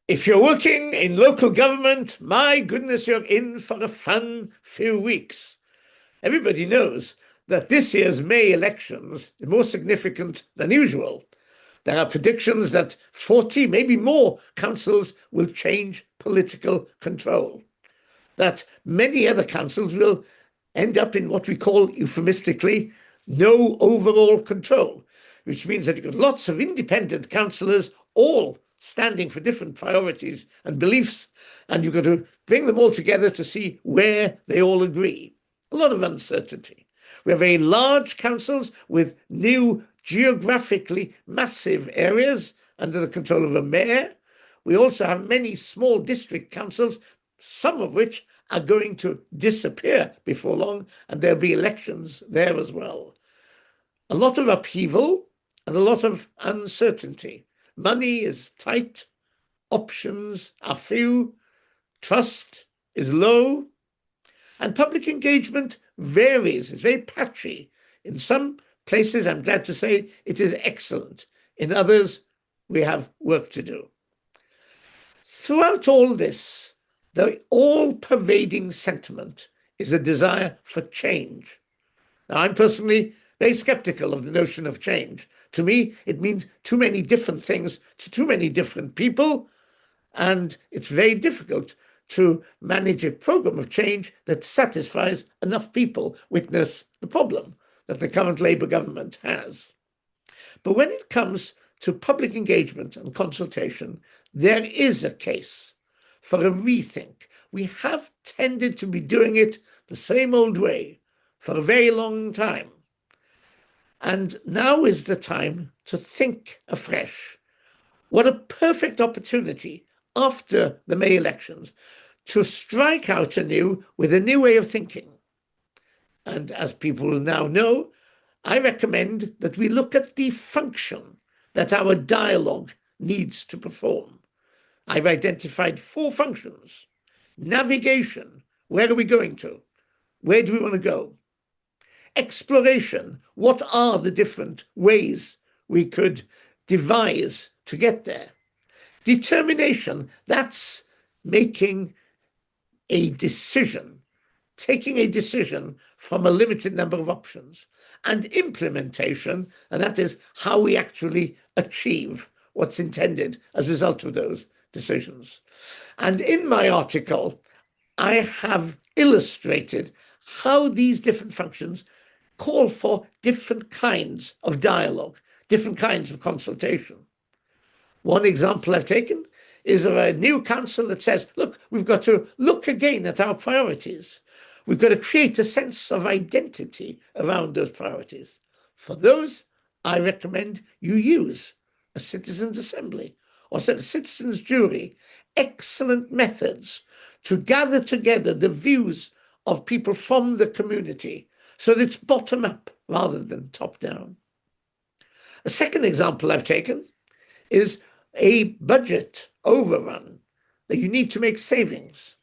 If you're working in local government, my goodness, you're in for a fun few weeks. Everybody knows that this year's May elections are more significant than usual. There are predictions that 40, maybe more, councils will change political control, that many other councils will end up in what we call euphemistically no overall control, which means that you've got lots of independent councillors all standing for different priorities and beliefs, and you've got to bring them all together to see where they all agree. A lot of uncertainty. We have very large councils with new geographically massive areas under the control of a mayor. We also have many small district councils, some of which are going to disappear before long, and there'll be elections there as well. A lot of upheaval and a lot of uncertainty. Money is tight, options are few, trust is low, and public engagement varies. It's very patchy. In some places, I'm glad to say, it is excellent. In others, we have work to do. Throughout all this, the all-pervading sentiment is a desire for change. Now, I'm personally very skeptical of the notion of change. To me, it means too many different things to too many different people, and it's very difficult to manage a program of change that satisfies enough people. Witness the problem that the current Labour government has. But when it comes to public engagement and consultation, there is a case for a rethink. We have tended to be doing it the same old way for a very long time. And now is the time to think afresh. What a perfect opportunity after the May elections to strike out anew with a new way of thinking. And as people now know, I recommend that we look at the function that our dialogue needs to perform. I've identified 4 functions. Navigation, where are we going to? Where do we want to go? Exploration, what are the different ways we could devise to get there? Determination, that's making a decision, taking a decision from a limited number of options. And implementation, and that is how we actually achieve what's intended as a result of those decisions. And in my article, I have illustrated how these different functions call for different kinds of dialogue, different kinds of consultation. One example I've taken is of a new council that says, look, we've got to look again at our priorities. We've got to create a sense of identity around those priorities. For those, I recommend you use a citizens' assembly or a citizens' jury, excellent methods to gather together the views of people from the community so that it's bottom up rather than top down. A second example I've taken is a budget overrun, that you need to make savings.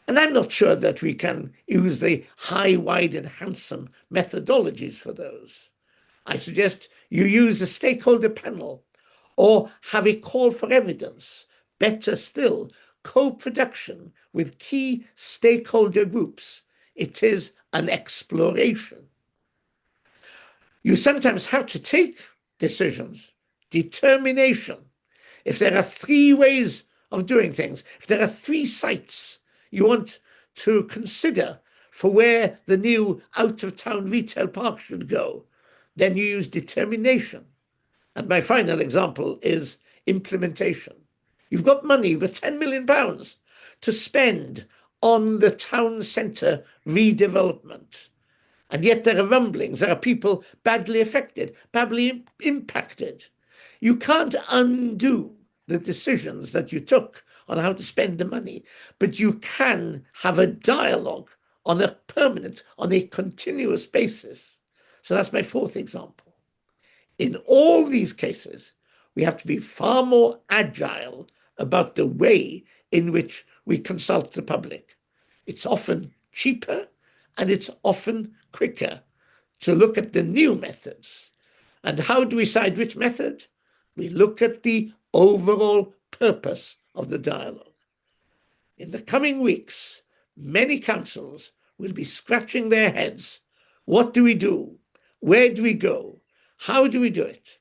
And I'm not sure that we can use the high, wide, and handsome methodologies for those. I suggest you use a stakeholder panel or have a call for evidence. Better still, co-production with key stakeholder groups. It is an exploration. You sometimes have to take decisions. Determination. If there are 3 ways of doing things, if there are 3 sites you want to consider for where the new out-of-town retail park should go, then you use determination. And my final example is implementation. You've got money, you've got £10 million to spend on the town centre redevelopment. And yet there are rumblings, there are people badly affected, badly impacted. You can't undo the decisions that you took on how to spend the money, but you can have a dialogue on a permanent, on a continuous basis. So that's my 4th example. In all these cases, we have to be far more agile about the way in which we consult the public. It's often cheaper and it's often quicker to look at the new methods. And how do we decide which method? We look at the overall purpose of the dialogue. In the coming weeks, many councils will be scratching their heads. What do we do? Where do we go? How do we do it?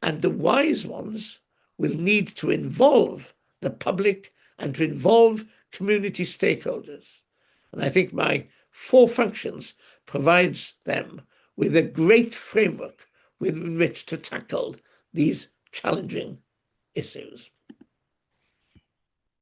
And the wise ones will need to involve the public and to involve community stakeholders. And I think my 4 functions provides them with a great framework with which to tackle these challenging issues.